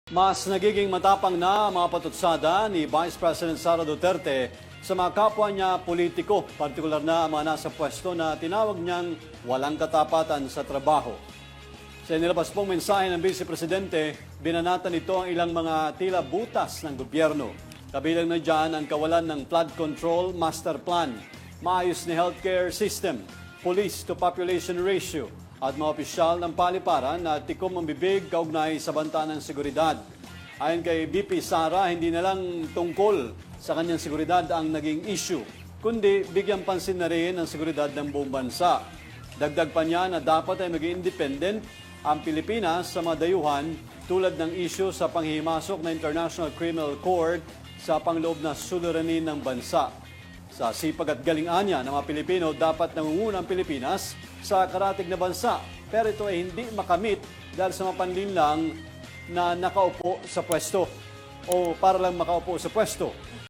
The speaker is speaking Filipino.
Mas nagiging matapang na ang mga patutsada ni Vice President Sara Duterte sa mga kapwa niya politiko, partikular na ang mga nasa pwesto na tinawag niyang walang katapatan sa trabaho. Sa inilabas pong mensahe ng Vice Presidente, binanatan nito ang ilang mga tila butas ng gobyerno. Kabilang na dyan ang kawalan ng flood control master plan, maayos na healthcare system, police to population ratio, at mga opisyal ng paliparan na tikom ang bibig kaugnay sa banta ng seguridad. Ayon kay VP Sara, hindi na lang tungkol sa kanyang seguridad ang naging issue, kundi bigyan pansin na rin ang seguridad ng buong bansa. Dagdag pa niya na dapat ay maging independent ang Pilipinas sa mga dayuhan tulad ng issue sa panghihimasok na International Criminal Court sa pangloob na suliranin ng bansa. Sa sipag at galingan niya ng mga Pilipino, dapat nangunguna ang Pilipinas sa karatig na bansa. Pero ito ay hindi makamit dahil sa mapanlinlang na nakaupo sa pwesto o para lang makaupo sa pwesto.